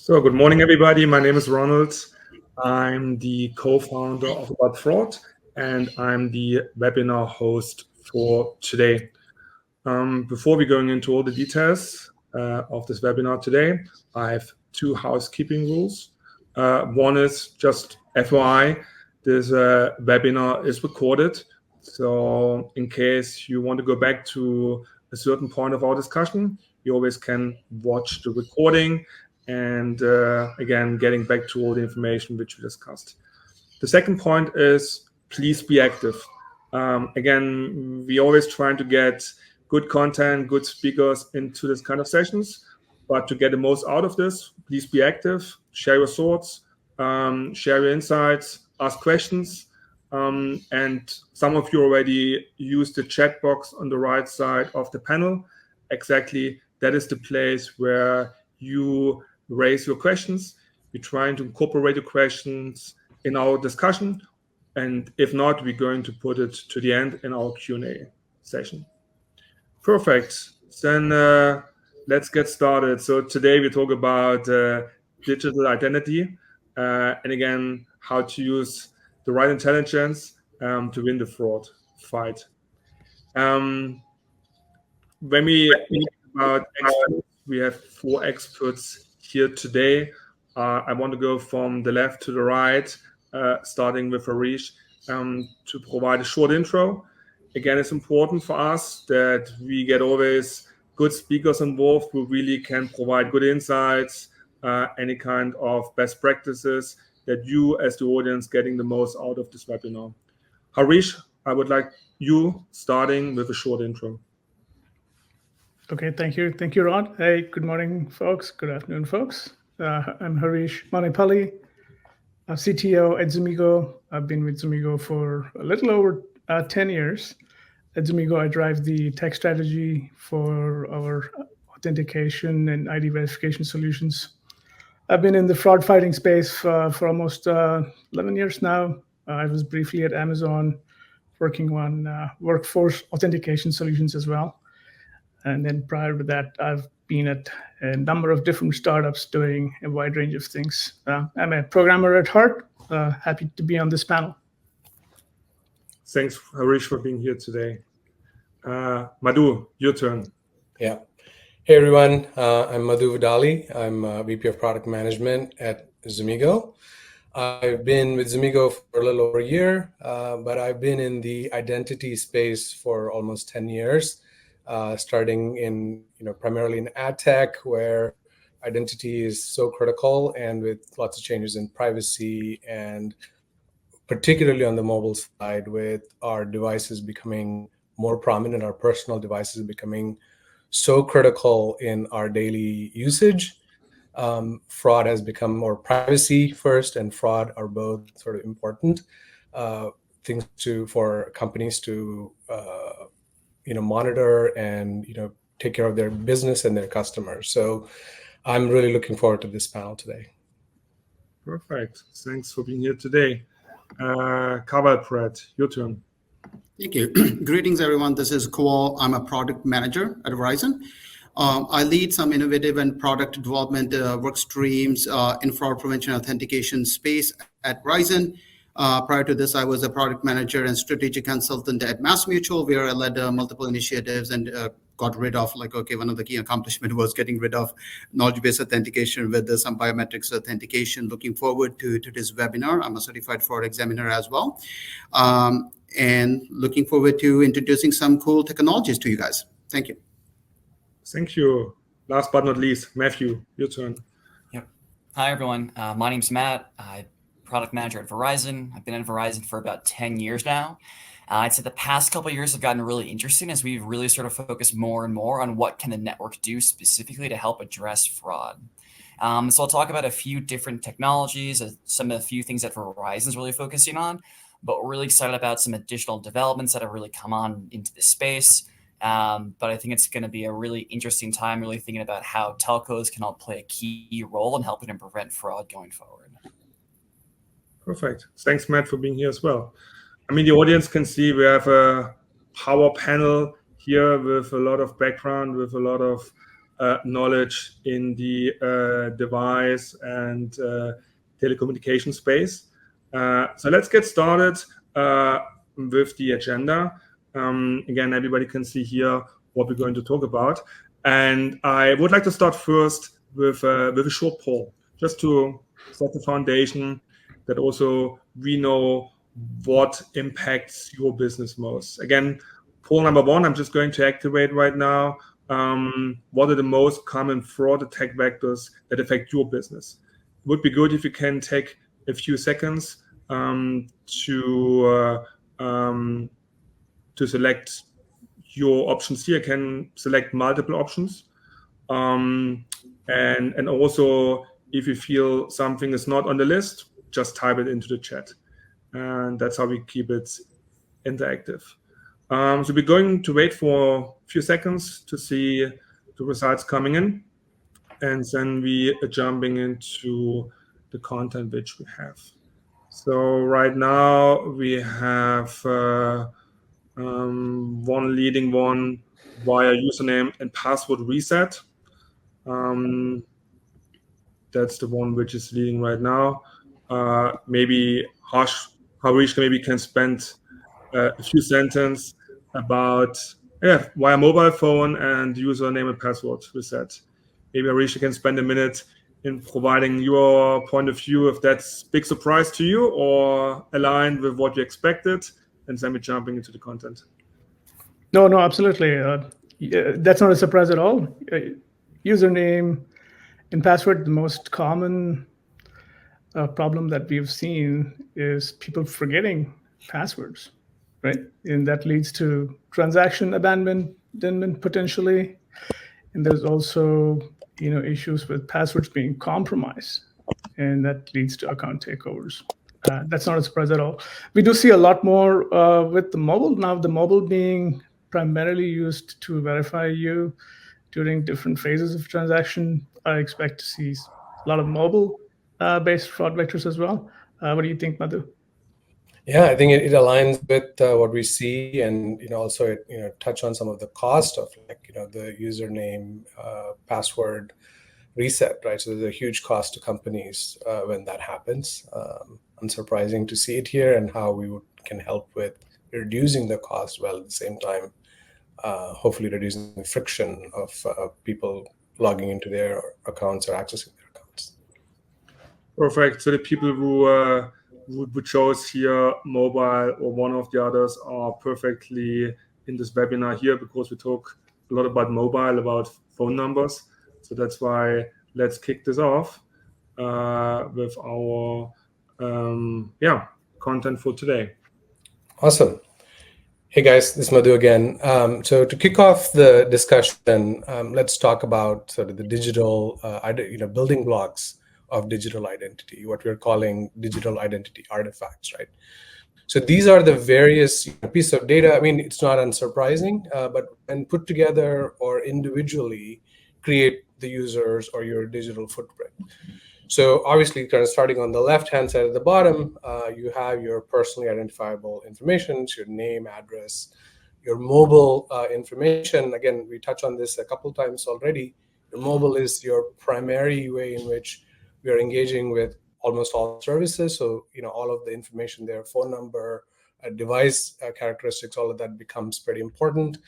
So good morning, everybody. My name is Ronald. I'm the co-founder of About Fraud, and I'm the webinar host for today. Before we're going into all the details of this webinar today, I have two housekeeping rules. One is just FYI, this webinar is recorded. So in case you want to go back to a certain point of our discussion, you always can watch the recording and again, getting back to all the information which we discussed. The second point is please be active. Again, we always trying to get good content, good speakers into this kind of sessions. But to get the most out of this, please be active, share your thoughts, share your insights, ask questions. And some of you already used the chat box on the right side of the panel. Exactly, that is the place where you raise your questions. We're trying to incorporate the questions in our discussion. And if not, we're going to put it to the end in our Q&A session. Perfect. Then let's get started. So today we talk about digital identity and again, how to use the right intelligence to win the fraud fight. When we talk about experts, we have 4 experts here today. I want to go from the left to the right, starting with Harish, to provide a short intro. Again, it's important for us that we get always good speakers involved who really can provide good insights, any kind of best practices that you as the audience getting the most out of this webinar. Harish, I would like you starting with a short intro. Okay, thank you. Thank you, Rod. Hey, good morning, folks. Good afternoon, folks. I'm Harish Manipalli, CTO at Zomigo. I've been with Zomigo for a little over 10 years. At Zomigo, I drive the tech strategy for our authentication and ID verification solutions. I've been in the fraud fighting space for almost 11 years now. I was briefly at Amazon working on workforce authentication solutions as well. And then prior to that, I've been at a number of different startups doing a wide range of things. I'm a programmer at heart. Happy to be on this panel. Thanks, Harish, for being here today. Madhu, your turn. Yeah. Hey, everyone. I'm Madhu Vidali. I'm VP of Product Management at Zomigo. I've been with Zomigo for a little over a year, but I've been in the identity space for almost 10 years. Starting in, primarily in ad tech, where identity is so critical, and with lots of changes in privacy, and particularly on the mobile side, with our devices becoming more prominent, our personal devices becoming so critical in our daily usage. Fraud has become more privacy first, and fraud are both sort of important things for companies to monitor and take care of their business and their customers. So I'm really looking forward to this panel today. Perfect. Thanks for being here today. Kawal Pratt, your turn. Thank you. Greetings, everyone. This is Kawal. I'm a product manager at Verizon. I lead some innovative and product development work streams in fraud prevention authentication space at Verizon. Prior to this, I was a product manager and strategic consultant at MassMutual, where I led multiple initiatives and got rid of, one of the key accomplishments was getting rid of knowledge-based authentication with some biometrics authentication. Looking forward to this webinar. I'm a certified fraud examiner as well. And looking forward to introducing some cool technologies to you guys. Thank you. Thank you. Last but not least, Matthew, your turn. Yep. Hi, everyone. My name's Matt. I'm product manager at Verizon. I've been at Verizon for about 10 years now. I'd say the past couple of years have gotten really interesting as we've really sort of focused more and more on what can the network do specifically to help address fraud. So I'll talk about a few different technologies, some of the few things that Verizon's really focusing on, but we're really excited about some additional developments that have really come on into this space. But I think it's going to be a really interesting time, really thinking about how telcos can help play a key role in helping to prevent fraud going forward. Perfect. Thanks, Matt, for being here as well. I mean, the audience can see we have a power panel here with a lot of background, with a lot of knowledge in the device and telecommunication space. So let's get started with the agenda. Again, everybody can see here what we're going to talk about. And I would like to start first with a short poll, just to set the foundation that also we know what impacts your business most. Again, poll number one, I'm just going to activate right now. What are the most common fraud attack vectors that affect your business? It would be good if you can take a few seconds to select your options here. You can select multiple options. And also, if you feel something is not on the list, just type it into the chat. And that's how we keep it interactive. So we're going to wait for a few seconds to see the results coming in. And then we are jumping into the content which we have. So right now we have one leading one via username and password reset. That's the one which is leading right now. Maybe Harish maybe can spend a few sentences about via mobile phone and username and password reset. Maybe Harish can spend a minute in providing your point of view if that's big surprise to you or aligned with what you expected, and then we're jumping into the content. No, absolutely. That's not a surprise at all. Username and password, the most common problem that we've seen is people forgetting passwords, right? And that leads to transaction abandonment potentially. And there's also, issues with passwords being compromised, and that leads to account takeovers. That's not a surprise at all. We do see a lot more with the mobile now. The mobile being primarily used to verify you during different phases of transaction. I expect to see a lot of mobile-based fraud vectors as well. What do you think, Madhu? Yeah, I think it aligns with what we see, and also touch on some of the cost of the username, password reset, right? So there's a huge cost to companies when that happens. Unsurprising to see it here, and how we can help with reducing the cost while at the same time, hopefully reducing the friction of people logging into their accounts or accessing their accounts. Perfect. So the people who chose here mobile or one of the others are perfectly in this webinar here, because we talk a lot about mobile, about phone numbers. So that's why let's kick this off with our content for today. Awesome. Hey guys, this is Madhu again. So to kick off the discussion, let's talk about sort of the digital, building blocks of digital identity, what we're calling digital identity artifacts, right? So these are the various pieces of data. I mean, it's not unsurprising, but when put together or individually create the users or your digital footprint. So obviously, kind of starting on the left-hand side at the bottom, you have your personally identifiable information, your name, address, your mobile information. Again, we touched on this a couple times already. Your mobile is your primary way in which we are engaging with almost all services. So, all of the information there, phone number, device characteristics, all of that becomes pretty important.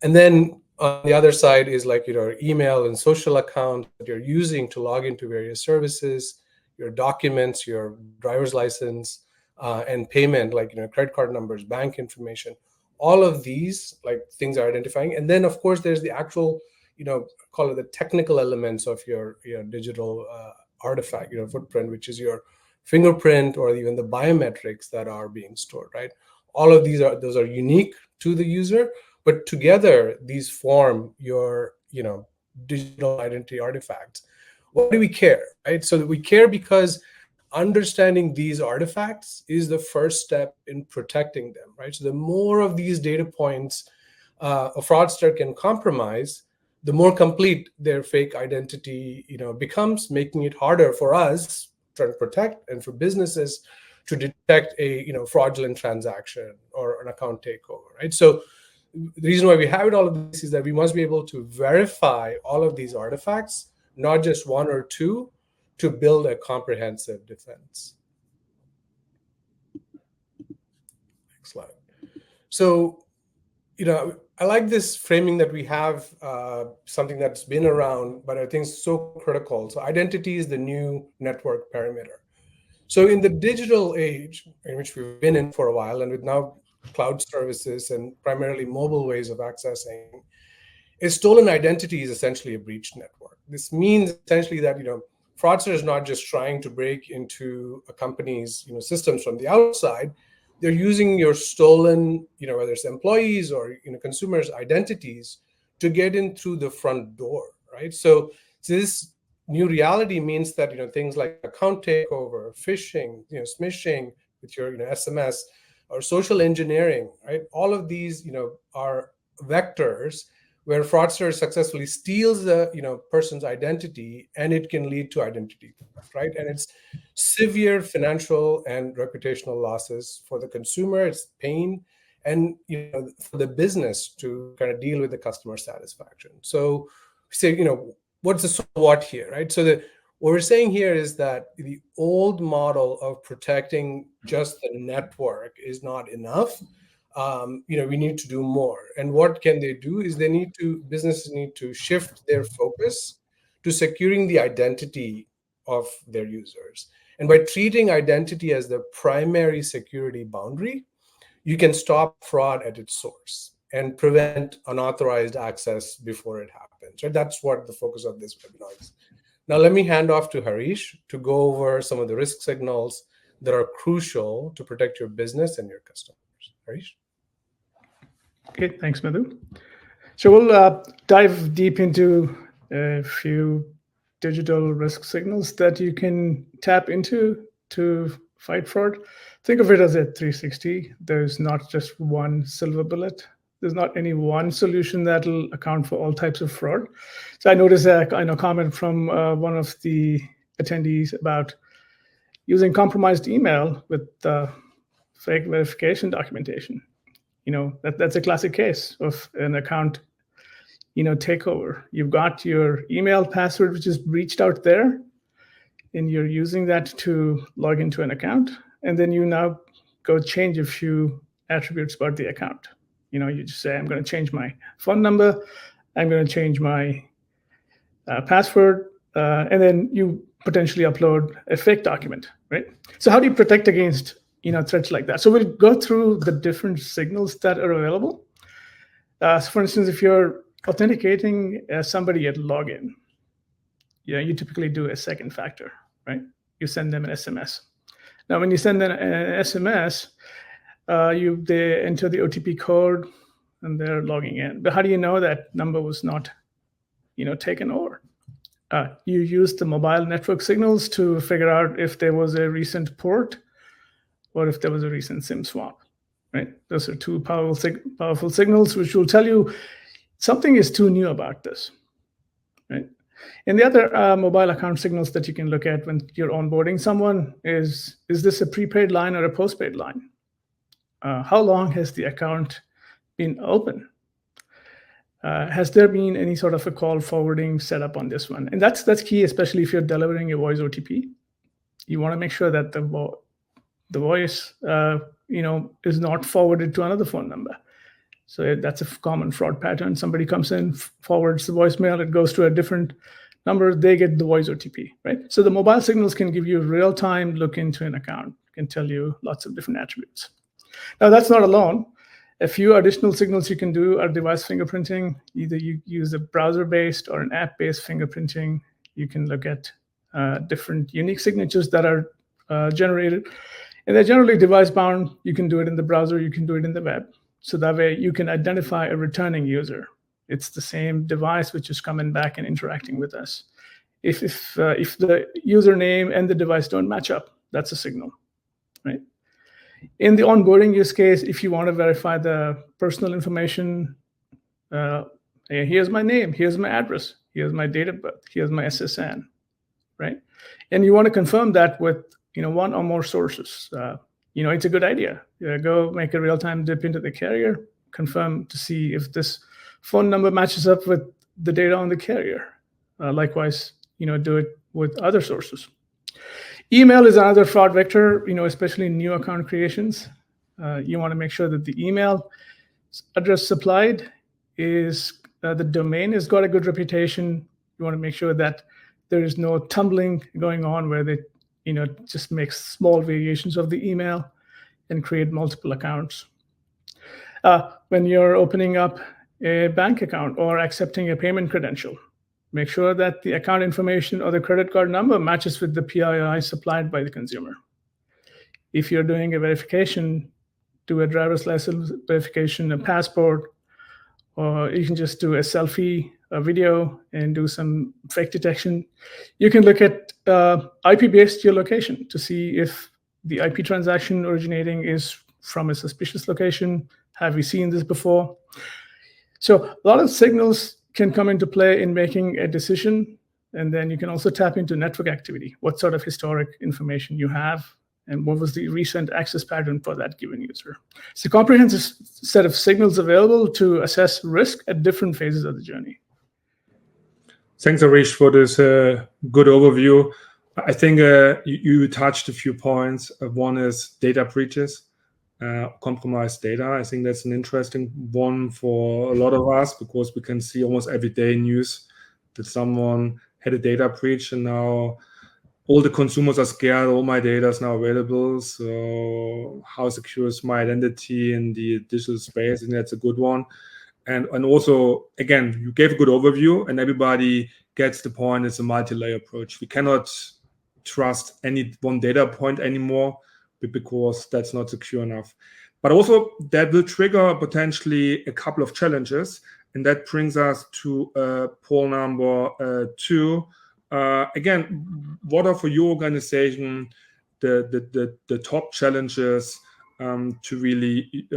And then on the other side is like your email and social account that you're using to log into various services, your documents, your driver's license, and payment, like credit card numbers, bank information. All of these things are identifying. And then of course there's the actual, call it the technical elements of your digital artifact, footprint, which is your fingerprint or even the biometrics that are being stored, right? All of those are unique to the user, but together these form your, digital identity artifacts. Why do we care, right? So we care because understanding these artifacts is the first step in protecting them, right? So the more of these data points a fraudster can compromise, the more complete their fake identity, becomes, making it harder for us to protect and for businesses to detect a, fraudulent transaction or an account takeover, right? So the reason why we have all of this is that we must be able to verify all of these artifacts, not just one or two, to build a comprehensive defense. Next slide. So, I like this framing that we have, something that's been around, but I think is so critical. So identity is the new network perimeter. So in the digital age, in which we've been in for a while, and with now cloud services and primarily mobile ways of accessing, a stolen identity is essentially a breached network. This means essentially that fraudster is not just trying to break into a company's systems from the outside. They're using your stolen, whether it's employees or consumers' identities to get in through the front door, right? So this new reality means that things like account takeover, phishing, smishing with your SMS, or social engineering, right? All of these are vectors where fraudster successfully steals the person's identity, and it can lead to identity theft, right? And it's severe financial and reputational losses for the consumer. It's pain, and for the business to kind of deal with the customer satisfaction. So we say, what's the so what here, right? So what we're saying here is that the old model of protecting just the network is not enough. We need to do more. And what can they do is businesses need to shift their focus to securing the identity of their users. And by treating identity as the primary security boundary, you can stop fraud at its source and prevent unauthorized access before it happens. Right? That's what the focus of this webinar is. Now, let me hand off to Harish to go over some of the risk signals that are crucial to protect your business and your customers. Harish? Okay, thanks, Madhu. So we'll dive deep into a few digital risk signals that you can tap into to fight fraud. Think of it as a 360. There's not just one silver bullet. There's not any one solution that'll account for all types of fraud. So I noticed a comment from one of the attendees about using compromised email with fake verification documentation. That's a classic case of an account takeover. You've got your email password, which is breached out there, and you're using that to log into an account. And then you now go change a few attributes about the account. You just say, I'm going to change my phone number. I'm going to change my password. And then you potentially upload a fake document, right? So how do you protect against threats like that? So we'll go through the different signals that are available. So for instance, if you're authenticating somebody at login, you typically do a second factor, right? You send them an SMS. Now, when you send them an SMS, they enter the OTP code and they're logging in. But how do you know that number was not, taken over? You use the mobile network signals to figure out if there was a recent port or if there was a recent SIM swap, right? Those are two powerful signals which will tell you something is too new about this, right? And the other mobile account signals that you can look at when you're onboarding someone is this a prepaid line or a postpaid line? How long has the account been open? Has there been any sort of a call forwarding set up on this one? And that's key, especially if you're delivering a voice OTP. You want to make sure that the voice is not forwarded to another phone number. So that's a common fraud pattern. Somebody comes in, forwards the voicemail, it goes to a different number, they get the voice OTP, right? So the mobile signals can give you real-time look into an account, can tell you lots of different attributes. Now, that's not alone. A few additional signals you can do are device fingerprinting. Either you use a browser-based or an app-based fingerprinting. You can look at different unique signatures that are generated. And they're generally device-bound. You can do it in the browser. You can do it in the web. So that way you can identify a returning user. It's the same device which is coming back and interacting with us. If the username and the device don't match up, that's a signal, right? In the onboarding use case, if you want to verify the personal information, here's my name, here's my address, here's my date of birth, here's my SSN, right? And you want to confirm that with one or more sources. It's a good idea. Go make a real-time dip into the carrier, confirm to see if this phone number matches up with the data on the carrier. Likewise, do it with other sources. Email is another fraud vector, especially in new account creations. You want to make sure that the email address supplied is the domain has got a good reputation. You want to make sure that there is no tumbling going on where they just make small variations of the email and create multiple accounts. When you're opening up a bank account or accepting a payment credential, make sure that the account information or the credit card number matches with the PII supplied by the consumer. If you're doing a verification, do a driver's license verification, a passport, or you can just do a selfie, a video, and do some fake detection. You can look at IP-based geolocation to see if the IP transaction originating is from a suspicious location. Have we seen this before? So a lot of signals can come into play in making a decision. And then you can also tap into network activity, what sort of historic information you have, and what was the recent access pattern for that given user. It's a comprehensive set of signals available to assess risk at different phases of the journey. Thanks, Harish, for this good overview. I think you touched a few points. One is data breaches, compromised data. I think that's an interesting one for a lot of us because we can see almost every day news that someone had a data breach and now all the consumers are scared. All my data is now available. So how secure is my identity in the digital space? And that's a good one. And also, again, you gave a good overview and everybody gets the point. It's a multi-layer approach. We cannot trust any one data point anymore because that's not secure enough. But also that will trigger potentially a couple of challenges. And that brings us to poll number 2. Again, what are for your organization the top challenges to really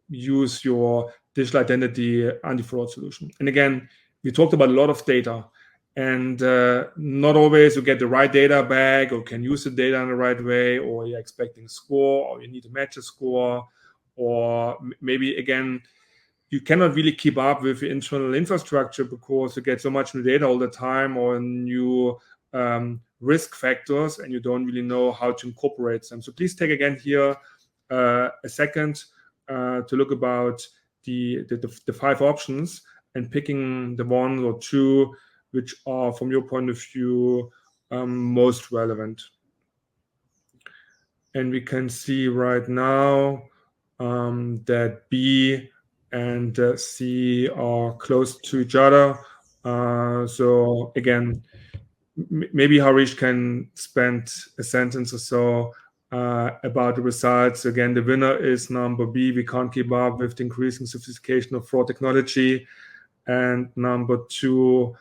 use your digital identity anti-fraud solution? And again, we talked about a lot of data, and not always you get the right data back or can use the data in the right way, or you're expecting a score, or you need to match a score, or maybe again, you cannot really keep up with the internal infrastructure because you get so much new data all the time or new risk factors, and you don't really know how to incorporate them. So please take again here a second to look about the 5 options and picking the 1 or 2 which are, from your point of view, most relevant. And we can see right now that B and C are close to each other. So again, maybe Harish can spend a sentence or so about the results. Again, the winner is number B. We can't keep up with the increasing sophistication of fraud technology. And number 2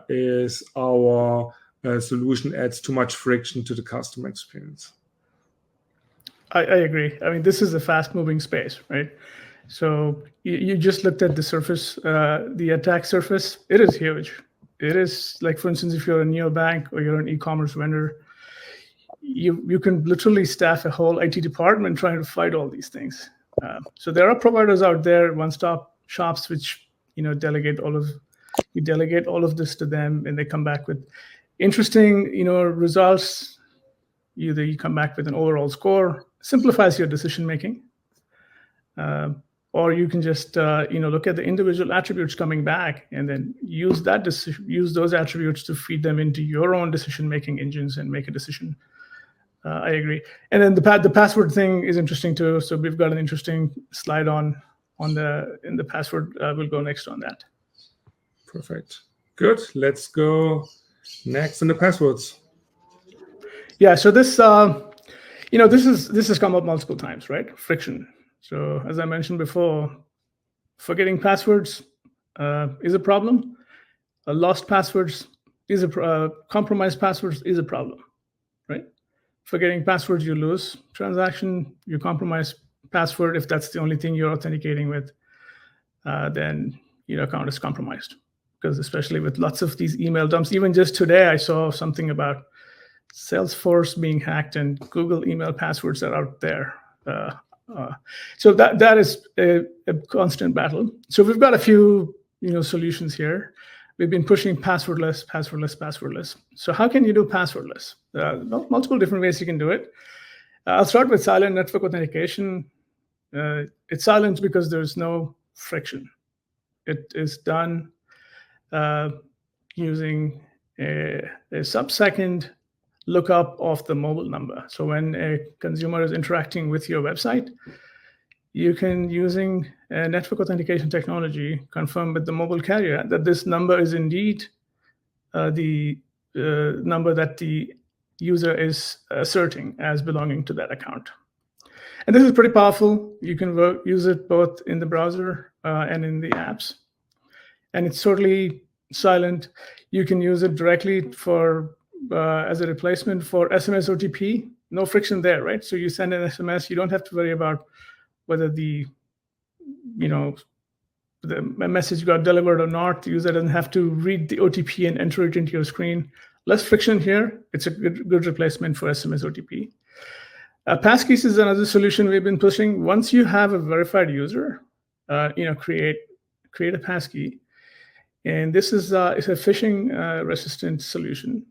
is our solution adds too much friction to the customer experience. I agree. I mean, this is a fast-moving space, right? So you just looked at the surface, the attack surface. It is huge. It is like, for instance, if you're a neobank or you're an e-commerce vendor, you can literally staff a whole IT department trying to fight all these things. So there are providers out there, one-stop shops, which delegate all of this to them, and they come back with interesting results. Either you come back with an overall score, simplifies your decision making. Or you can just look at the individual attributes coming back and then use those attributes to feed them into your own decision-making engines and make a decision. I agree. And then the password thing is interesting too. So we've got an interesting slide in the password. We'll go next on that. Perfect. Good. Let's go next on the passwords. Yeah. So this this has come up multiple times, right? Friction. So as I mentioned before, forgetting passwords is a problem. Lost passwords is compromised passwords is a problem, right? Forgetting passwords, you lose transaction. You compromise password. If that's the only thing you're authenticating with, then your account is compromised. Because especially with lots of these email dumps, even just today, I saw something about Salesforce being hacked and Google email passwords are out there. So that is a constant battle. So we've got a few solutions here. We've been pushing passwordless, passwordless, passwordless. So how can you do passwordless? Multiple different ways you can do it. I'll start with silent network authentication. It's silent because there's no friction. It is done using a sub-second lookup of the mobile number. So when a consumer is interacting with your website, you can, using a network authentication technology, confirm with the mobile carrier that this number is indeed the number that the user is asserting as belonging to that account. And this is pretty powerful. You can use it both in the browser and in the apps. And it's totally silent. You can use it directly for as a replacement for SMS OTP. No friction there, right? So you send an SMS, you don't have to worry about whether the message got delivered or not. The user doesn't have to read the OTP and enter it into your screen. Less friction here. It's a good replacement for SMS OTP. Passkeys is another solution we've been pushing. Once you have a verified user, create a passkey. And this is it's a phishing resistant solution.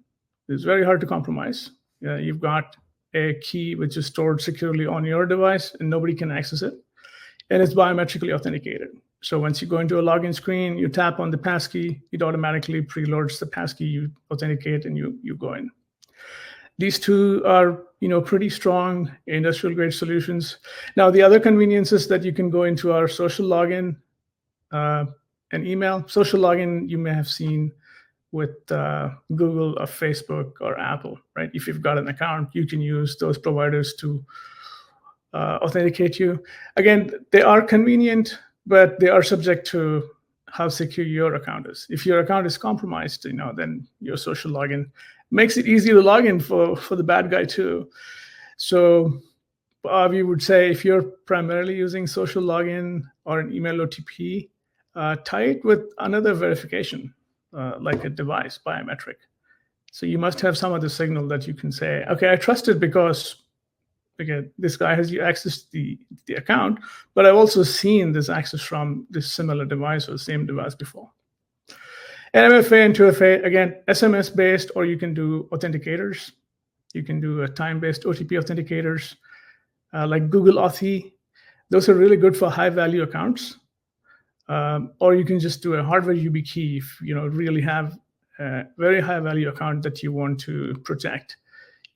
It's very hard to compromise. You've got a key which is stored securely on your device and nobody can access it. And it's biometrically authenticated. So once you go into a login screen, you tap on the passkey, it automatically preloads the passkey, you authenticate, and you go in. These two are pretty strong industrial grade solutions. Now, the other conveniences that you can go into are social login and email. Social login you may have seen with Google or Facebook or Apple, right? If you've got an account, you can use those providers to authenticate you. Again, they are convenient, but they are subject to how secure your account is. If your account is compromised, then your social login makes it easy to log in for the bad guy too. So we would say if you're primarily using social login or an email OTP, tie it with another verification, like a device biometric. So you must have some other signal that you can say, okay, I trust it because again, this guy has accessed the account, but I've also seen this access from this similar device or same device before. And MFA and 2FA, again, SMS-based, or you can do authenticators. You can do time-based OTP authenticators like Google Authy. Those are really good for high-value accounts. Or you can just do a hardware YubiKey if you really have a very high-value account that you want to protect.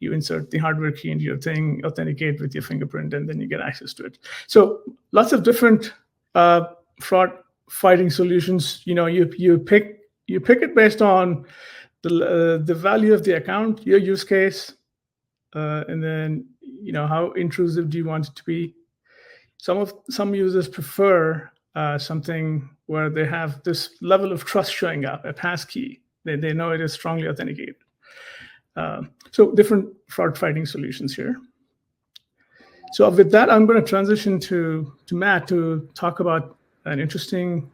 You insert the hardware key into your thing, authenticate with your fingerprint, and then you get access to it. So lots of different fraud fighting solutions. You pick it based on the value of the account, your use case, and then how intrusive do you want it to be. Some users prefer something where they have this level of trust showing up, a passkey. They know it is strongly authenticated. So different fraud fighting solutions here. So with that, I'm going to transition to Matt to talk about an interesting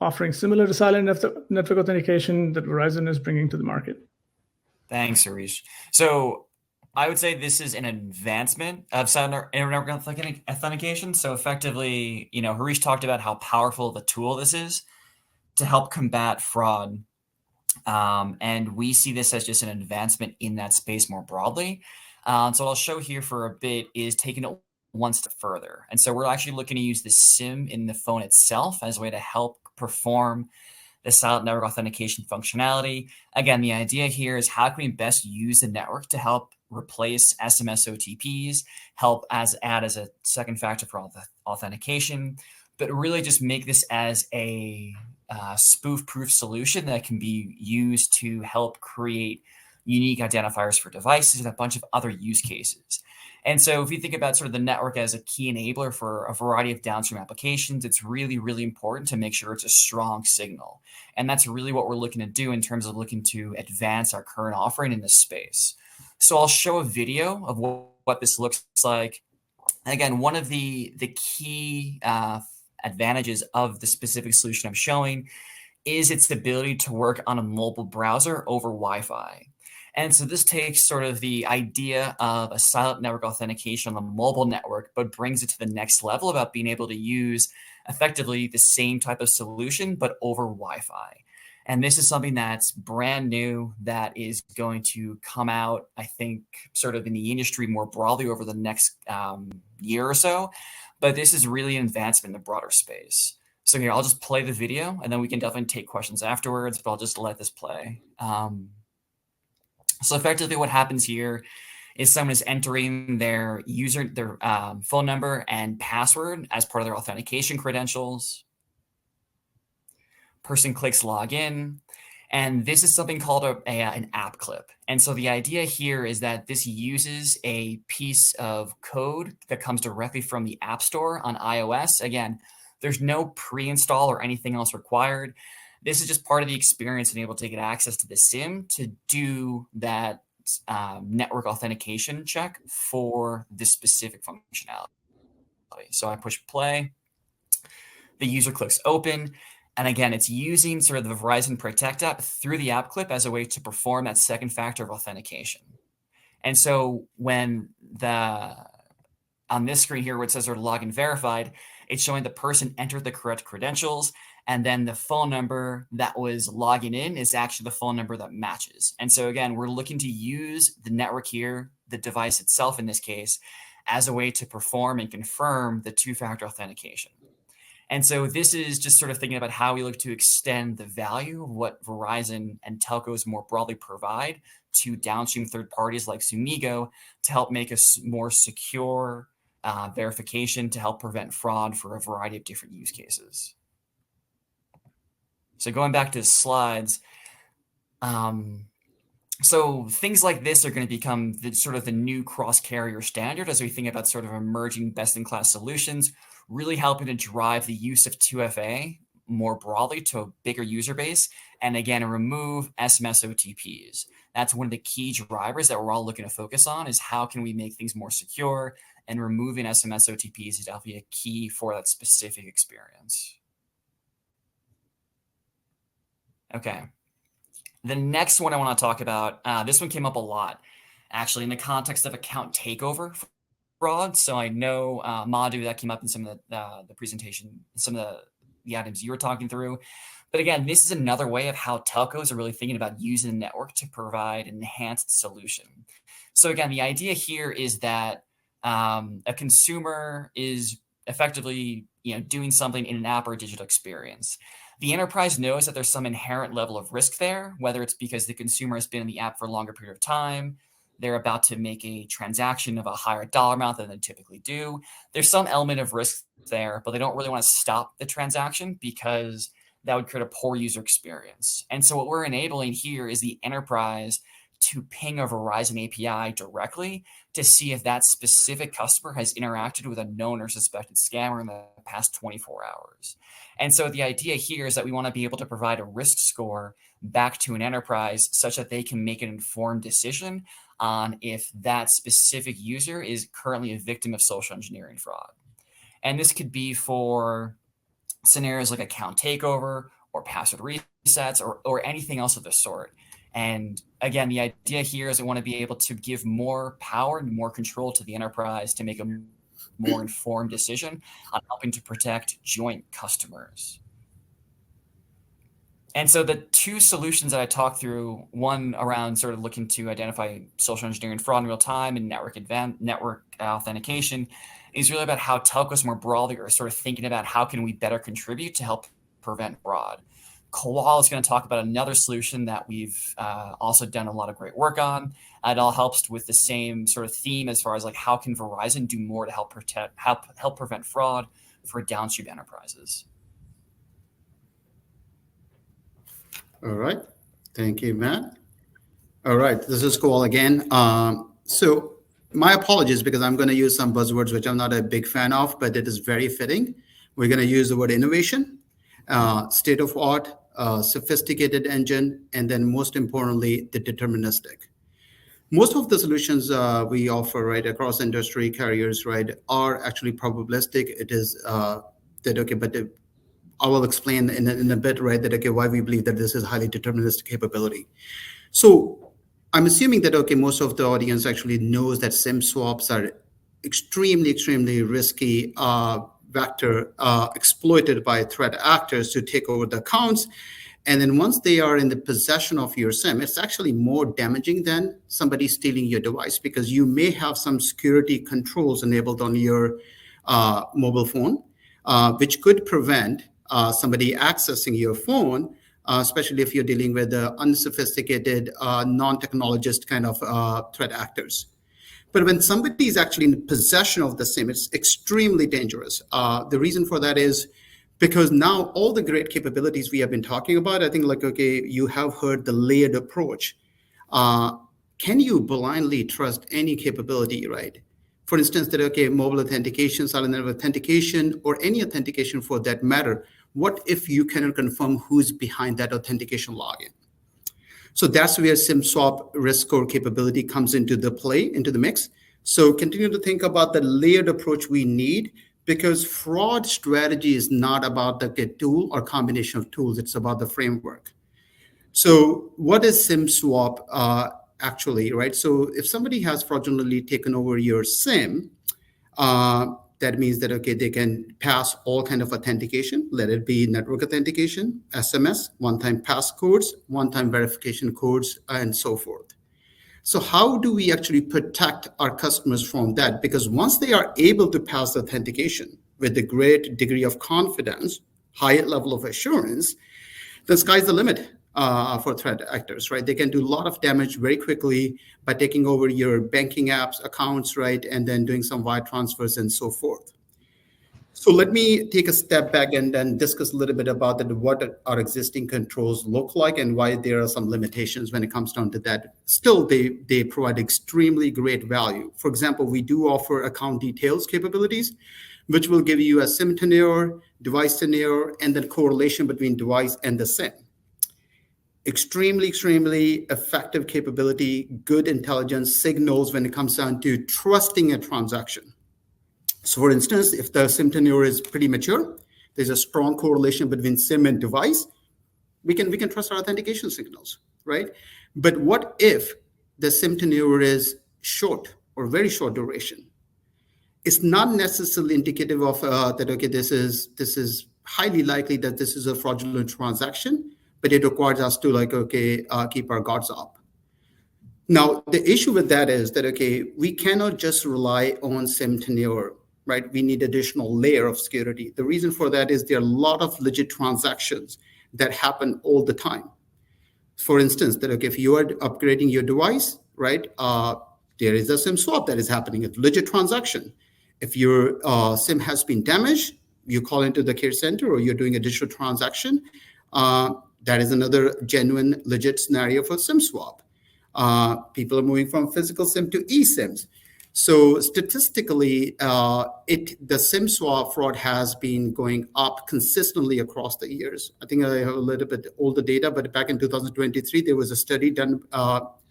offering similar to silent network authentication that Verizon is bringing to the market. Thanks, Harish. So I would say this is an advancement of silent network authentication. So effectively, Harish talked about how powerful the tool this is to help combat fraud. And we see this as just an advancement in that space more broadly. So what I'll show here for a bit is taking it one step further. And so we're actually looking to use the SIM in the phone itself as a way to help perform the silent network authentication functionality. Again, the idea here is how can we best use the network to help replace SMS OTPs, help add as a second factor for authentication, but really just make this as a spoof-proof solution that can be used to help create unique identifiers for devices and a bunch of other use cases. And so if you think about sort of the network as a key enabler for a variety of downstream applications, it's really, really important to make sure it's a strong signal. And that's really what we're looking to do in terms of looking to advance our current offering in this space. So I'll show a video of what this looks like. Again, one of the key advantages of the specific solution I'm showing is its ability to work on a mobile browser over Wi-Fi. And so this takes sort of the idea of a silent network authentication on the mobile network, but brings it to the next level about being able to use effectively the same type of solution, but over Wi-Fi. And this is something that's brand new that is going to come out, I think, sort of in the industry more broadly over the next year or so. But this is really an advancement in the broader space. So here, I'll just play the video, and then we can definitely take questions afterwards, but I'll just let this play. So effectively what happens here is someone is entering their phone number and password as part of their authentication credentials. Person clicks login, and this is something called an app clip. And so the idea here is that this uses a piece of code that comes directly from the App Store on iOS. Again, there's no pre-install or anything else required. This is just part of the experience and able to get access to the SIM to do that network authentication check for this specific functionality. So I push play, the user clicks open, and again, it's using sort of the Verizon Protect app through the app clip as a way to perform that second factor of authentication. And so when on this screen here where it says they're login verified, it's showing the person entered the correct credentials, and then the phone number that was logging in is actually the phone number that matches. And so again, we're looking to use the network here, the device itself in this case, as a way to perform and confirm the two-factor authentication. And so this is just sort of thinking about how we look to extend the value of what Verizon and telcos more broadly provide to downstream third parties like Zumigo to help make a more secure verification to help prevent fraud for a variety of different use cases. So going back to slides, so things like this are going to become the new cross-carrier standard as we think about sort of emerging best-in-class solutions, really helping to drive the use of 2FA more broadly to a bigger user base, and again, remove SMS OTPs. That's one of the key drivers that we're all looking to focus on is how can we make things more secure, and removing SMS OTPs is definitely a key for that specific experience. Okay. The next one I want to talk about, this one came up a lot, actually, in the context of account takeover fraud. So I know, Madhu, that came up in some of the presentation, some of the items you were talking through. But again, this is another way of how telcos are really thinking about using the network to provide an enhanced solution. So again, the idea here is that a consumer is effectively doing something in an app or a digital experience. The enterprise knows that there's some inherent level of risk there, whether it's because the consumer has been in the app for a longer period of time, they're about to make a transaction of a higher dollar amount than they typically do. There's some element of risk there, but they don't really want to stop the transaction because that would create a poor user experience. And so what we're enabling here is the enterprise to ping a Verizon API directly to see if that specific customer has interacted with a known or suspected scammer in the past 24 hours. And so the idea here is that we want to be able to provide a risk score back to an enterprise such that they can make an informed decision on if that specific user is currently a victim of social engineering fraud. And this could be for scenarios like account takeover or password resets or anything else of the sort. And again, the idea here is we want to be able to give more power and more control to the enterprise to make a more informed decision on helping to protect joint customers. And so the two solutions that I talked through, one around sort of looking to identify social engineering fraud in real time and network authentication, is really about how telcos more broadly are sort of thinking about how can we better contribute to help prevent fraud. Kowal is going to talk about another solution that we've also done a lot of great work on. It all helps with the same sort of theme as far as like how can Verizon do more to help prevent fraud for downstream enterprises. All right. Thank you, Matt. All right. This is Kowal again. So my apologies because I'm going to use some buzzwords which I'm not a big fan of, but it is very fitting. We're going to use the word innovation, state of art, sophisticated engine, and then most importantly, the deterministic. Most of the solutions we offer right across industry carriers right are actually probabilistic. It is that okay, but I will explain in a bit right that okay why we believe that this is highly deterministic capability. So I'm assuming that, okay, most of the audience actually knows that SIM swaps are extremely, extremely risky vector exploited by threat actors to take over the accounts. And then once they are in the possession of your SIM, it's actually more damaging than somebody stealing your device, because you may have some security controls enabled on your mobile phone, which could prevent somebody accessing your phone, especially if you're dealing with unsophisticated, non-technologist kind of threat actors. But when somebody is actually in possession of the SIM, it's extremely dangerous. The reason for that is because now all the great capabilities we have been talking about, I think like, okay, you have heard the layered approach. Can you blindly trust any capability, right? For instance, that, okay, mobile authentication, silent authentication, or any authentication for that matter, what if you cannot confirm who's behind that authentication login? So that's where SIM swap risk score capability comes into the mix. So continue to think about the layered approach we need, because fraud strategy is not about the tool or combination of tools. It's about the framework. So what is SIM swap actually, right? So if somebody has fraudulently taken over your SIM, that means that, okay, they can pass all kind of authentication, let it be network authentication, SMS, one-time passcodes, one-time verification codes, and so forth. So how do we actually protect our customers from that? Because once they are able to pass the authentication with a great degree of confidence, high level of assurance, the sky's the limit for threat actors, right? They can do a lot of damage very quickly by taking over your banking apps, accounts, right? And then doing some wire transfers and so forth. So let me take a step back and then discuss a little bit about what our existing controls look like and why there are some limitations when it comes down to that. Still, they provide extremely great value. For example, we do offer account details capabilities, which will give you a SIM tenure, device tenure, and then correlation between device and the SIM. Extremely, extremely effective capability, good intelligence signals when it comes down to trusting a transaction. So for instance, if the SIM tenure is pretty mature, there's a strong correlation between SIM and device, we can trust our authentication signals, right? But what if the SIM tenure is short or very short duration? It's not necessarily indicative of that, okay, this is highly likely that this is a fraudulent transaction, but it requires us to like, okay, keep our guards up. Now, the issue with that is that, okay, we cannot just rely on SIM tenure, right? We need additional layer of security. The reason for that is there are a lot of legit transactions that happen all the time. For instance, that, okay, if you are upgrading your device, right, there is a SIM swap that is happening, a legit transaction. If your SIM has been damaged, you call into the care center or you're doing a digital transaction, that is another genuine, legit scenario for SIM swap. People are moving from physical SIM to eSIMs. So statistically, the SIM swap fraud has been going up consistently across the years. I think I have a little bit older data, but back in 2023, there was a study done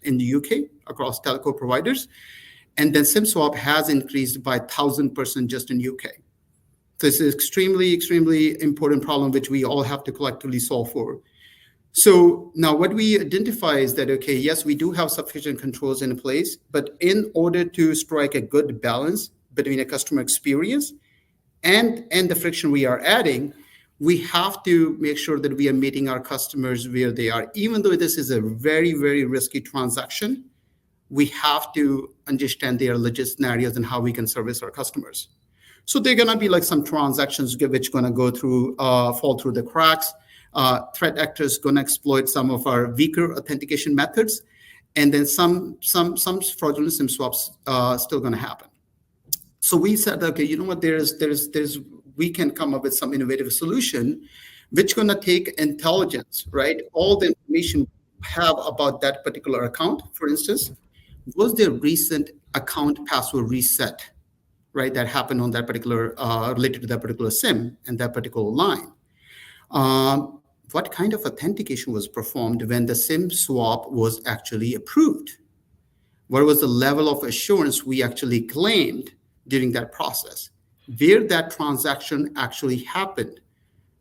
in the UK across telco providers, and then SIM swap has increased by 1,000% just in UK. So it's an extremely, extremely important problem which we all have to collectively solve for. So now what we identify is that, okay, yes, we do have sufficient controls in place, but in order to strike a good balance between a customer experience and the friction we are adding, we have to make sure that we are meeting our customers where they are. Even though this is a very, very risky transaction, we have to understand their legit scenarios and how we can service our customers. So they're going to be like some transactions which going to go through, fall through the cracks. Threat actors going to exploit some of our weaker authentication methods, and then some fraudulent SIM swaps still going to happen. So we said, okay, you know what? We can come up with some innovative solution, which going to take intelligence, right? All the information we have about that particular account, for instance, was there recent account password reset, right? That happened on that particular related to that particular SIM and that particular line. What kind of authentication was performed when the SIM swap was actually approved? What was the level of assurance we actually claimed during that process? Where that transaction actually happened?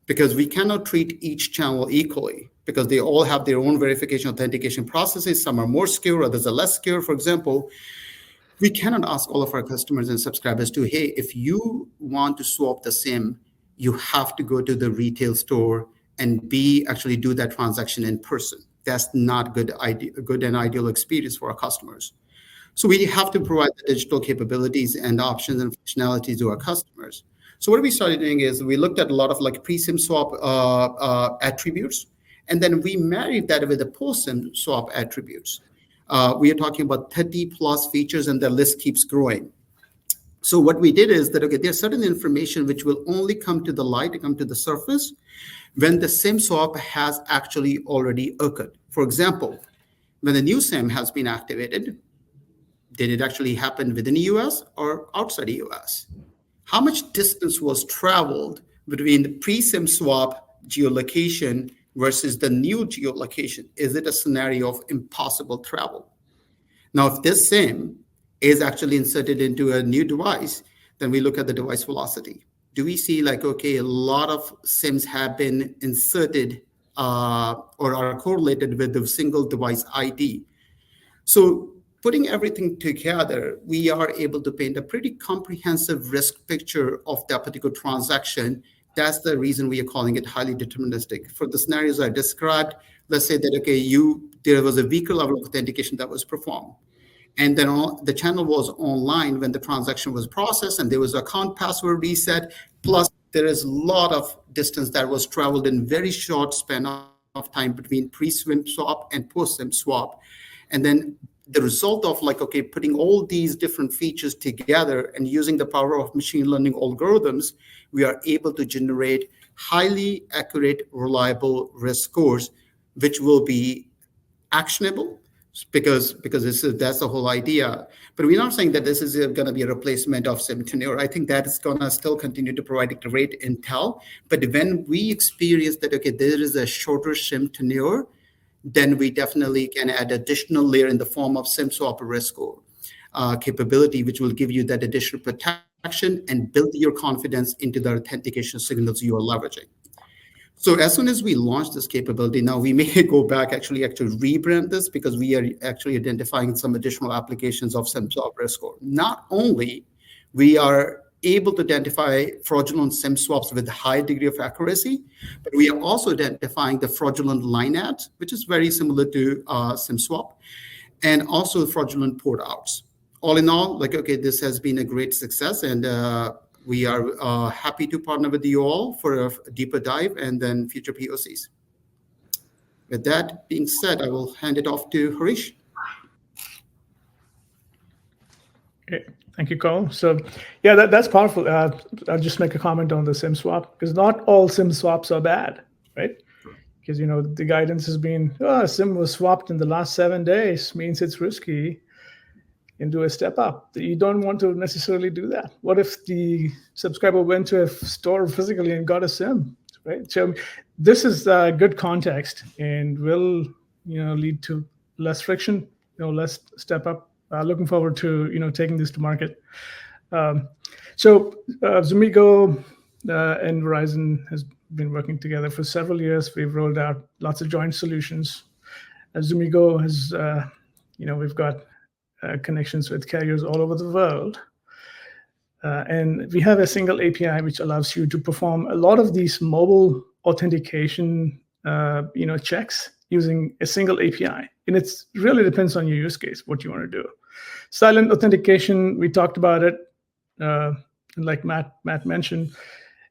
because we cannot treat each channel equally, because they all have their own verification authentication processes. Some are more secure, others are less secure. For example, we cannot ask all of our customers and subscribers to, hey, if you want to swap the SIM, you have to go to the retail store and actually do that transaction in person. That's not good and ideal experience for our customers. So we have to provide the digital capabilities and options and functionalities to our customers. So what we started doing is we looked at a lot of like pre-SIM swap attributes, and then we married that with the post-SIM swap attributes. We are talking about 30 plus features, and the list keeps growing. So what we did is that, okay, there's certain information which will only come to the light, come to the surface when the SIM swap has actually already occurred. For example, when the new SIM has been activated, did it actually happen within the US or outside the US? How much distance was traveled between the pre-SIM swap geolocation versus the new geolocation? Is it a scenario of impossible travel? Now, if this SIM is actually inserted into a new device, then we look at the device velocity. Do we see like, okay, a lot of SIMs have been inserted or are correlated with the single device ID? So putting everything together, we are able to paint a pretty comprehensive risk picture of that particular transaction. That's the reason we are calling it highly deterministic. For the scenarios I described, let's say that, okay, there was a weaker level of authentication that was performed. And then the channel was online when the transaction was processed, and there was account password reset. Plus, there is a lot of distance that was traveled in very short span of time between pre-SIM swap and post-SIM swap. And then the result of like, okay, putting all these different features together and using the power of machine learning algorithms, we are able to generate highly accurate, reliable risk scores, which will be actionable, because that's the whole idea. But we're not saying that this is going to be a replacement of SIM tenure. I think that is going to still continue to provide great intel. But when we experience that, okay, there is a shorter SIM tenure, then we definitely can add additional layer in the form of SIM swap risk score capability, which will give you that additional protection and build your confidence into the authentication signals you are leveraging. So as soon as we launch this capability, now we may go back actually rebrand this, because we are actually identifying some additional applications of SIM swap risk score. Not only we are able to identify fraudulent SIM swaps with a high degree of accuracy, but we are also identifying the fraudulent line ads, which is very similar to SIM swap, and also fraudulent port outs. All in all, like, okay, this has been a great success, and we are happy to partner with you all for a deeper dive and then future POCs. With that being said, I will hand it off to Harish. Okay, thank you, Cole. So yeah, that's powerful. I'll just make a comment on the SIM swap, because not all SIM swaps are bad, right? Because, you know, the guidance has been, SIM was swapped in the last 7 days, means it's risky, and do a step up. You don't want to necessarily do that. What if the subscriber went to a store physically and got a SIM, right? So this is good context and will, lead to less friction, less step up. Looking forward to, taking this to market. So Zumigo and Verizon has been working together for several years. We've rolled out lots of joint solutions. Zumigo has, we've got connections with carriers all over the world. And we have a single API which allows you to perform a lot of these mobile authentication, checks using a single API. And it really depends on your use case, what you want to do. Silent authentication, we talked about it. Like Matt mentioned,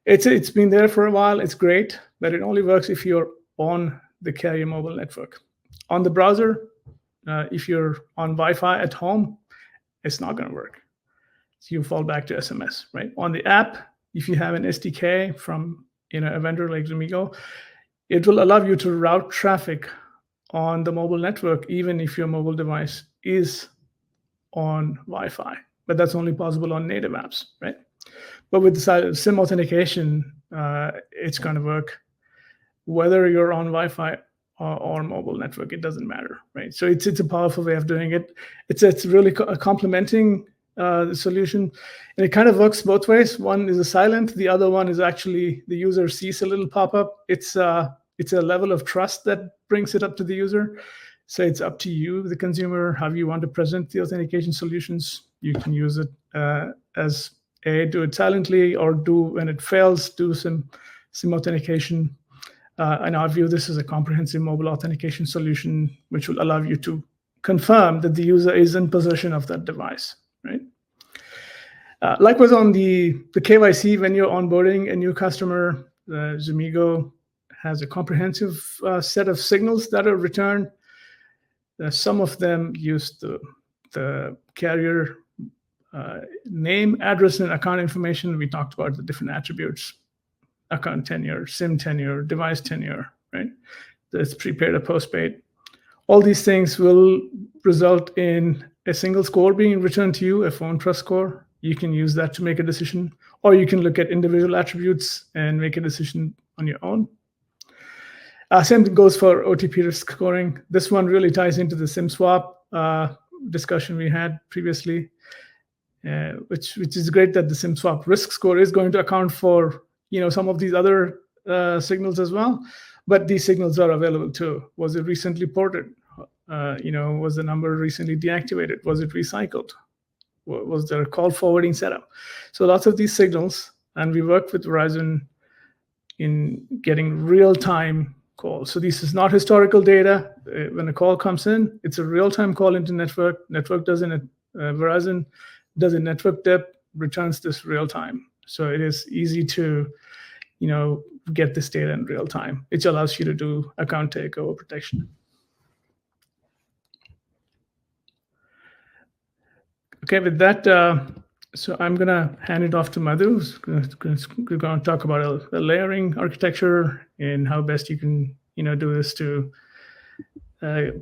it's been there for a while. It's great, but it only works if you're on the carrier mobile network. On the browser, if you're on Wi-Fi at home, it's not going to work. So you fall back to SMS, right? On the app, if you have an SDK from a vendor like Zumigo, it will allow you to route traffic on the mobile network, even if your mobile device is on Wi-Fi. But that's only possible on native apps, right? But with the SIM authentication, it's going to work whether you're on Wi-Fi or mobile network. It doesn't matter, right? So it's a powerful way of doing it. It's really complementing solution, and it kind of works both ways. One is a silent, the other one is actually the user sees a little pop-up. It's a level of trust that brings it up to the user. So it's up to you, the consumer, how you want to present the authentication solutions. You can use it as do it silently, or when it fails, do some authentication. In our view, this is a comprehensive mobile authentication solution, which will allow you to confirm that the user is in possession of that device, right? Likewise, on the KYC, when you're onboarding a new customer, Zomigo has a comprehensive set of signals that are returned. Some of them use the carrier name, address, and account information. We talked about the different attributes: account tenure, SIM tenure, device tenure, right? That's prepaid or postpaid. All these things will result in a single score being returned to you, a phone trust score. You can use that to make a decision, or you can look at individual attributes and make a decision on your own. Same goes for OTP risk scoring. This one really ties into the SIM swap discussion we had previously, which is great that the SIM swap risk score is going to account for some of these other signals as well. But these signals are available too. Was it recently ported? Was the number recently deactivated? Was it recycled? Was there a call forwarding setup? So lots of these signals, and we work with Verizon in getting real-time calls. So this is not historical data. When a call comes in, it's a real-time call into network. Verizon does a network depth, returns this real-time. So it is easy to, get this data in real time, which allows you to do account takeover protection. Okay, with that, so I'm going to hand it off to Madhu, who's going to talk about a layering architecture and how best you can, do this to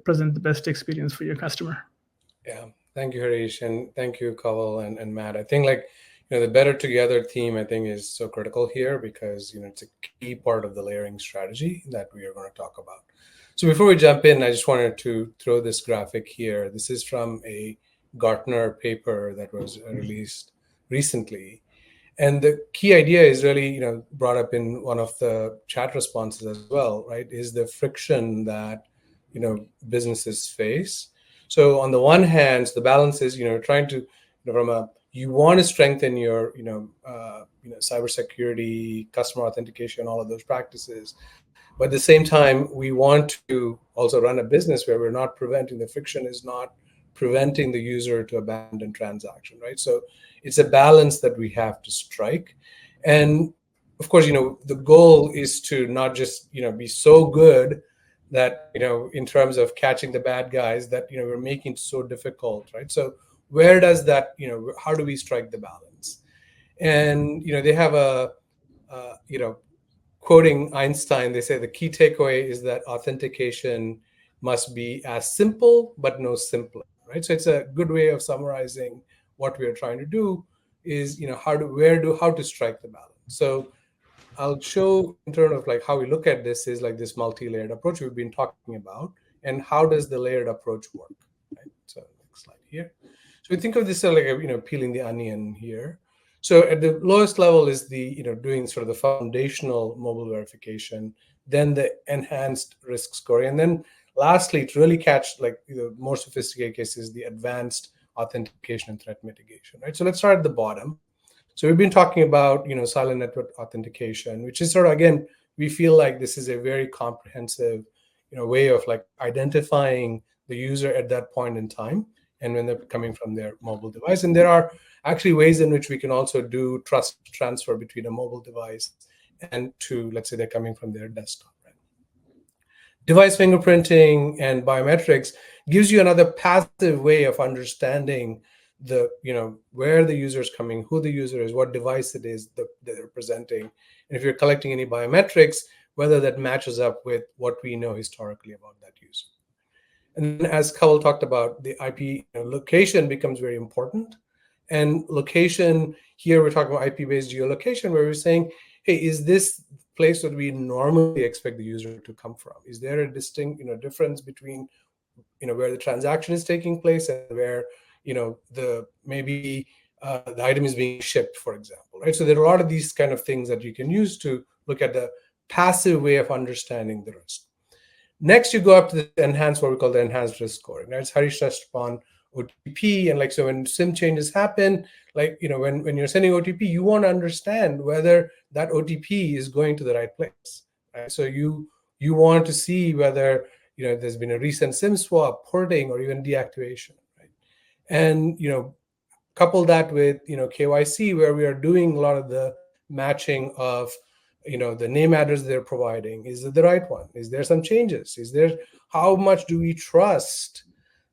present the best experience for your customer. Yeah, thank you, Harish, and thank you, Kawal and Matt. I think the better together theme, I think, is so critical here because it's a key part of the layering strategy that we are going to talk about. So before we jump in, I just wanted to throw this graphic here. This is from a Gartner paper that was released recently. And the key idea is really, brought up in one of the chat responses as well, right, is the friction that, businesses face. So on the one hand, the balance is, trying to, you want to strengthen your, cybersecurity, customer authentication, all of those practices. But at the same time, we want to also run a business where we're not preventing, the friction is not preventing the user to abandon transaction, right? So it's a balance that we have to strike. And of course, the goal is to not just, be so good that, in terms of catching the bad guys that, we're making it so difficult, right? So where does that, how do we strike the balance? And, they have quoting Einstein, they say the key takeaway is that authentication must be as simple, but no simpler, right? So it's a good way of summarizing what we are trying to do is, how to strike the balance. So I'll show in terms of how we look at this is this multi-layered approach we've been talking about, and how does the layered approach work, right? So next slide here. So we think of this as peeling the onion here. So at the lowest level is the, doing sort of the foundational mobile verification, then the enhanced risk scoring, and then lastly, to really catch the more sophisticated cases, the advanced authentication and threat mitigation, right? So let's start at the bottom. So we've been talking about, silent network authentication, which is sort of, again, we feel like this is a very comprehensive, way of identifying the user at that point in time and when they're coming from their mobile device. And there are actually ways in which we can also do trust transfer between a mobile device and to, let's say, they're coming from their desktop. Right? Device fingerprinting and biometrics gives you another passive way of understanding the, where the user is coming, who the user is, what device it is that they're presenting. And if you're collecting any biometrics, whether that matches up with what we know historically about that user. And then as Kawal talked about, the IP location becomes very important. And location, here we're talking about IP-based geolocation, where we're saying, hey, is this place that we normally expect the user to come from? Is there a distinct difference between where the transaction is taking place and where maybe the item is being shipped, for example, right? So there are a lot of these kind of things that you can use to look at the passive way of understanding the risk. Next, you go up to the enhanced, what we call the enhanced risk scoring. Right? As Harish touched upon OTP, and so when SIM changes happen, when you're sending OTP, you want to understand whether that OTP is going to the right place. Right? So you want to see whether there's been a recent SIM swap, porting, or even deactivation. Right? And couple that with KYC, where we are doing a lot of the matching of the name address they're providing. Is it the right one? Is there some changes? How much do we trust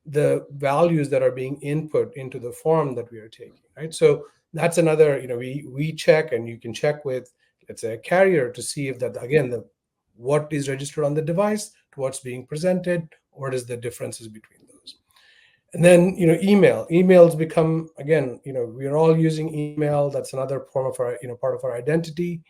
the values that are being input into the form that we are taking, right? So that's another, we check, and you can check with, let's say, a carrier to see if that, again, what is registered on the device to what's being presented, what is the differences between those. And then, emails become, again, we are all using email. That's another form of our, part of our identity.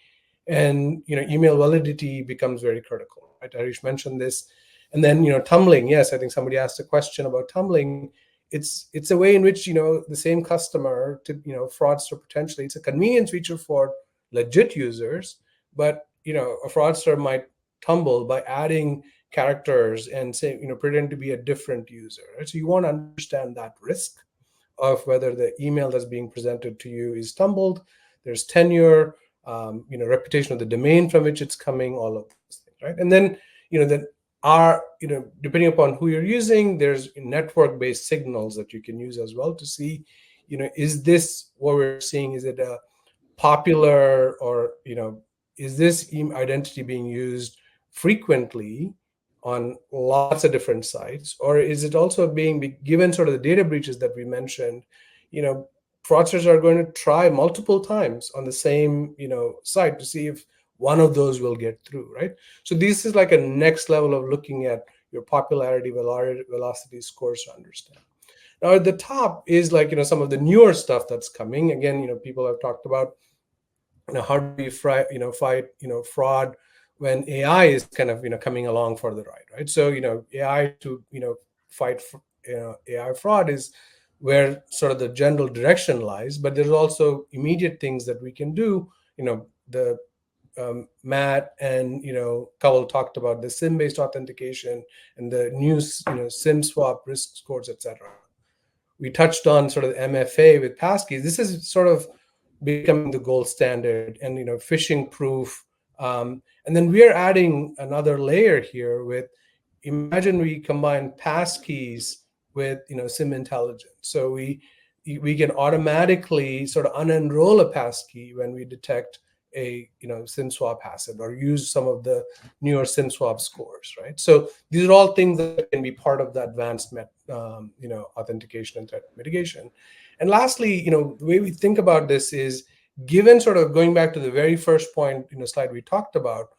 And, email validity becomes very critical, right? Harish mentioned this. And then, tumbling. Yes, I think somebody asked a question about tumbling. It's a way in which, the same customer to, fraudster potentially, it's a convenience feature for legit users, but, a fraudster might tumble by adding characters and say, pretend to be a different user. Right? So you want to understand that risk of whether the email that's being presented to you is tumbled. There's tenure, reputation of the domain from which it's coming, all of those things, right? And then, depending upon who you're using, there's network-based signals that you can use as well to see, is this what we're seeing? Is it a popular, or, is this identity being used frequently on lots of different sites, or is it also being given sort of the data breaches that we mentioned? Fraudsters are going to try multiple times on the same site to see if one of those will get through, right? So this is like a next level of looking at your popularity velocity scores to understand. Now at the top is some of the newer stuff that's coming. Again, people have talked about how do we fight fraud when AI is kind of coming along for the ride, right? So AI to fight AI fraud is where sort of the general direction lies, but there's also immediate things that we can do. Matt and Kawal talked about the SIM-based authentication and the new SIM swap risk scores, etc. We touched on sort of the MFA with passkeys. This is sort of becoming the gold standard, and phishing proof. And then we are adding another layer here with, imagine we combine passkeys with SIM intelligence. So we can automatically sort of unenroll a passkey when we detect a SIM swap asset, or use some of the newer SIM swap scores, right? So these are all things that can be part of the advanced authentication and threat mitigation. And lastly, the way we think about this is, given sort of going back to the very first point slide we talked about,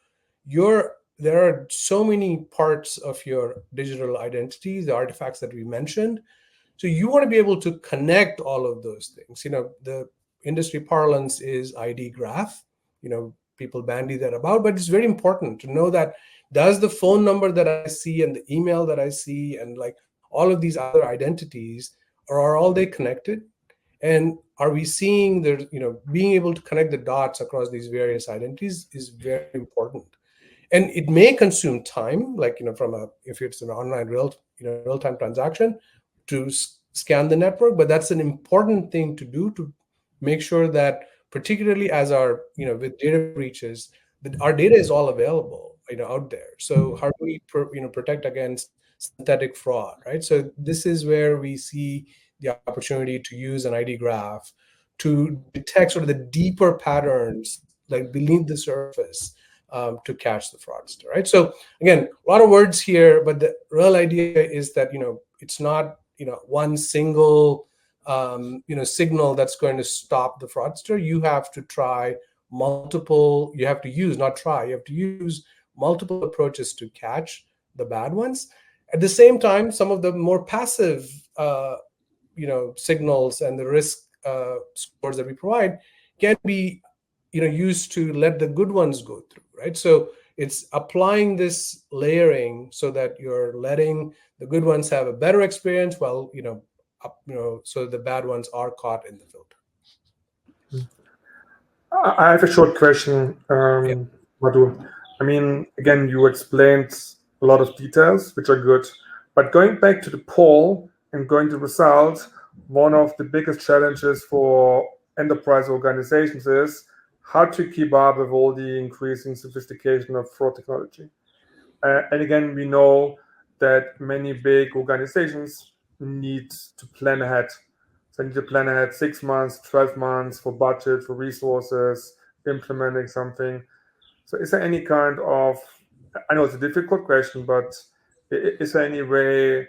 there are so many parts of your digital identities, the artifacts that we mentioned. So you want to be able to connect all of those things. The industry parlance is ID graph. People bandy that about, but it's very important to know that, does the phone number that I see and the email that I see and all of these other identities, are all they connected? And are we seeing being able to connect the dots across these various identities is very important. And it may consume time, if it's an online real-time transaction, to scan the network, but that's an important thing to do to make sure that, particularly as our, with data breaches, that our data is all available, out there. So how do we, protect against synthetic fraud, right? So this is where we see the opportunity to use an ID graph to detect sort of the deeper patterns, beneath the surface, to catch the fraudster, right? So again, a lot of words here, but the real idea is that it's not one single signal that's going to stop the fraudster. You have to try multiple. You have to use, not try. You have to use multiple approaches to catch the bad ones. At the same time, some of the more passive signals and the risk scores that we provide can be used to let the good ones go through, right? So it's applying this layering so that you're letting the good ones have a better experience, while up, so the bad ones are caught in the filter. I have a short question, Madhu. I mean, again, you explained a lot of details, which are good. But going back to the poll and going to the results, one of the biggest challenges for enterprise organizations is how to keep up with all the increasing sophistication of fraud technology. And again, we know that many big organizations need to plan ahead. So I need to plan ahead 6 months, 12 months for budget, for resources, implementing something. So is there any kind of, I know it's a difficult question, but is there any way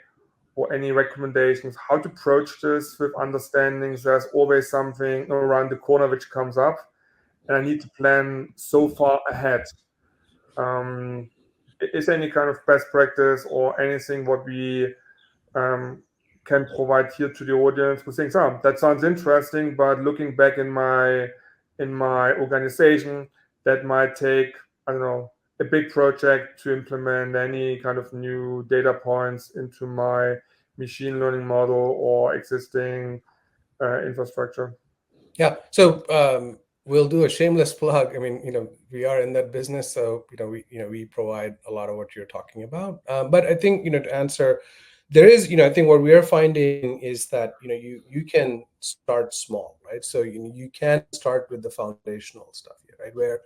or any recommendations how to approach this with understandings there's always something around the corner which comes up and I need to plan so far ahead? Is there any kind of best practice or anything what we can provide here to the audience who thinks, oh, that sounds interesting, but looking back in my organization, that might take, I don't know, a big project to implement any kind of new data points into my machine learning model or existing infrastructure? Yeah. So we'll do a shameless plug. I mean, we are in that business, so we provide a lot of what you're talking about. But I think to answer, there is I think what we are finding is that you can start small, right? So you can start with the foundational stuff here, right? Where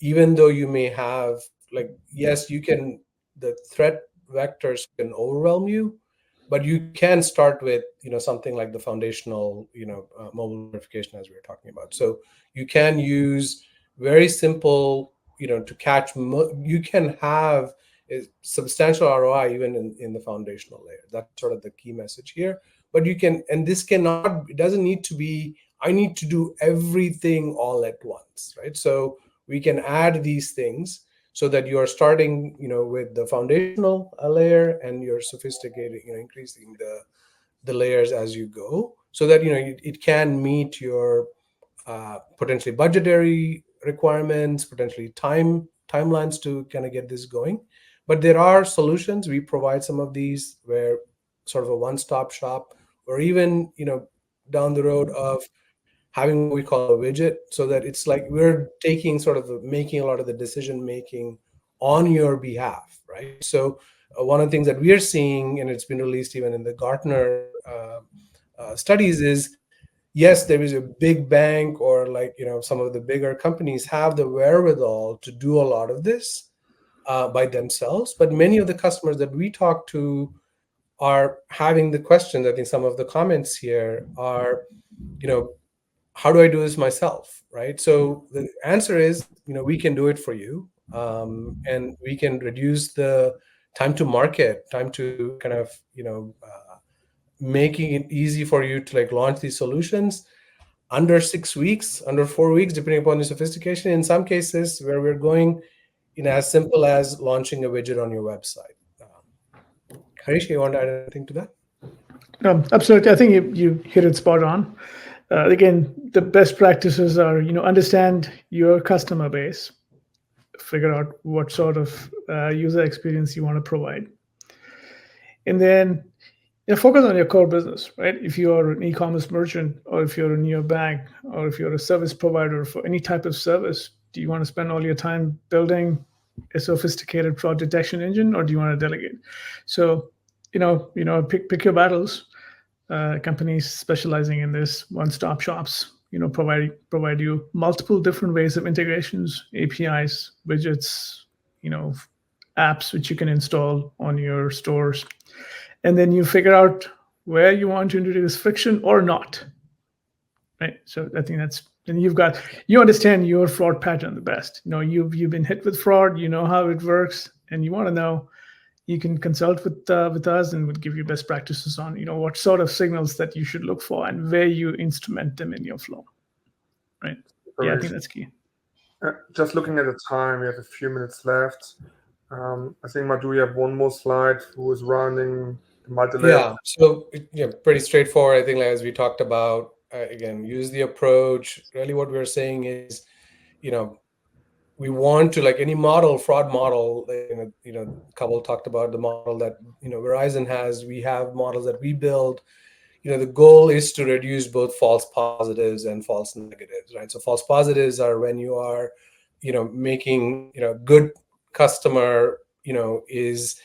even though you may have yes, you can, the threat vectors can overwhelm you, but you can start with something like the foundational mobile verification, as we were talking about. So you can use very simple to catch you can have a substantial ROI even in the foundational layer. That's sort of the key message here. But you can, and this cannot, it doesn't need to be I need to do everything all at once, right? So we can add these things so that you are starting with the foundational layer, and you're sophisticating, increasing the layers as you go, so that it can meet your potentially budgetary requirements, potentially timelines to kind of get this going. But there are solutions. We provide some of these where sort of a one-stop shop, or even down the road of having what we call a widget, so that it's like we're taking sort of making a lot of the decision making on your behalf, right? So one of the things that we are seeing, and it's been released even in the Gartner studies, is yes, there is a big bank or some of the bigger companies have the wherewithal to do a lot of this by themselves, but many of the customers that we talk to are having the questions. I think some of the comments here are, how do I do this myself, right? So the answer is, we can do it for you, and we can reduce the time to market, time to kind of, making it easy for you to launch these solutions under 6 weeks, under 4 weeks, depending upon the sophistication. In some cases where we're going, as simple as launching a widget on your website. Harish, you want to add anything to that? Absolutely. I think you hit it spot on. Again, the best practices are, understand your customer base, figure out what sort of user experience you want to provide. And then focus on your core business, right? If you're an e-commerce merchant, or if you're a neobank, or if you're a service provider for any type of service, do you want to spend all your time building a sophisticated fraud detection engine, or do you want to delegate? So, pick your battles. Companies specializing in this one-stop shops, provide you multiple different ways of integrations, APIs, widgets, apps which you can install on your stores. And then you figure out where you want to introduce friction or not, right? So I think then you understand your fraud pattern the best. You've been hit with fraud, you know how it works, and you want to know. You can consult with us, and we'll give you best practices on what sort of signals that you should look for and where you instrument them in your flow, right? Yeah, I think that's key. Just looking at the time, we have a few minutes left. I think, Madhu, we have one more slide who is running the multi-layer. Yeah, so pretty straightforward. I think as we talked about, again, use the approach. Really what we're saying is, we want to, any model, fraud model, Kawal talked about the model that Verizon has. We have models that we build. the goal is to reduce both false positives and false negatives, right? So false positives are when you are, making, good customer, is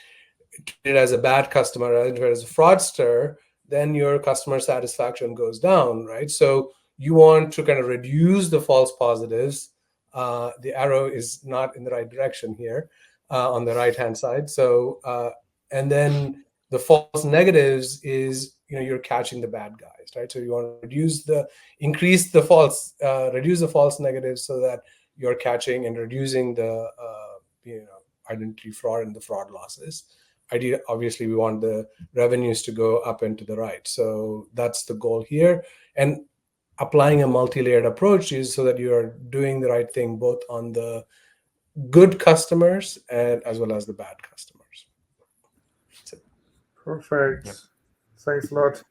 treated as a bad customer, identified as a fraudster, then your customer satisfaction goes down, right? So you want to kind of reduce the false positives. The arrow is not in the right direction here on the right-hand side. So, and then the false negatives is, you're catching the bad guys, right? So you want to reduce the false negatives so that you're catching and reducing the, identity fraud and the fraud losses. Obviously, we want the revenues to go up and to the right. So that's the goal here. And applying a multi-layered approach is so that you're doing the right thing both on the good customers and as well as the bad customers. Perfect. Yep. Thanks a lot.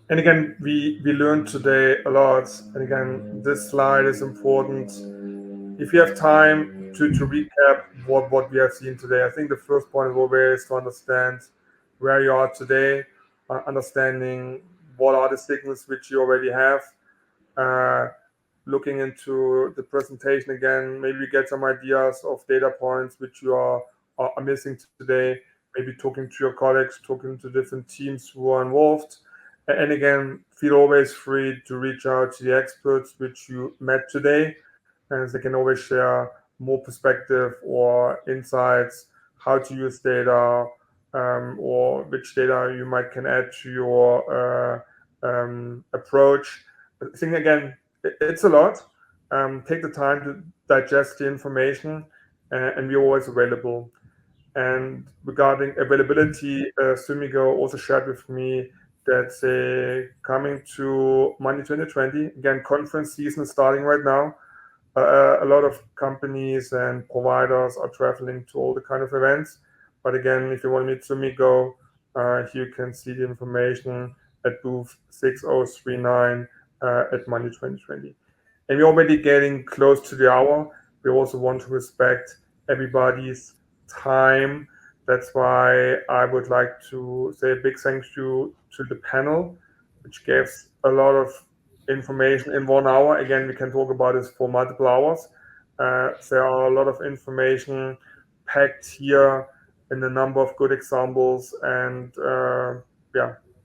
And again, we learned today a lot. And again, this slide is important. If you have time to recap what we have seen today, I think the first point is always to understand where you are today, understanding what are the signals which you already have, looking into the presentation again, maybe get some ideas of data points which you are missing today, maybe talking to your colleagues, talking to different teams who are involved. And again, feel always free to reach out to the experts which you met today, and they can always share more perspective or insights, how to use data, or which data you might can add to your approach. I think again, it's a lot. Take the time to digest the information, and we're always available. And regarding availability, Sumigo also shared with me that they coming to Money 2020. Again, conference season is starting right now. A lot of companies and providers are traveling to all the kind of events. But again, if you want to meet Sumigo, you can see the information at booth 6039 at Money 2020. And we're already getting close to the hour. We also want to respect everybody's time. That's why I would like to say a big thank you to the panel, which gives a lot of information in 1 hour. Again, we can talk about this for multiple hours. There are a lot of information packed here in a number of good examples and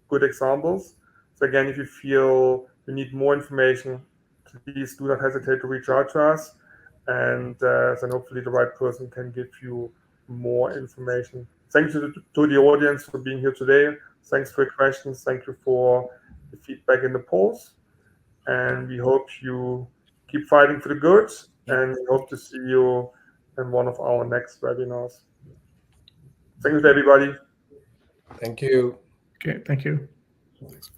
good examples. So again, if you feel you need more information, please do not hesitate to reach out to us, and then hopefully the right person can give you more information. Thank you to the audience for being here today. Thanks for your questions. Thank you for the feedback in the polls. And we hope you keep fighting for the good, and we hope to see you in one of our next webinars. Thank you to everybody. Thank you. Okay, thank you. Thanks.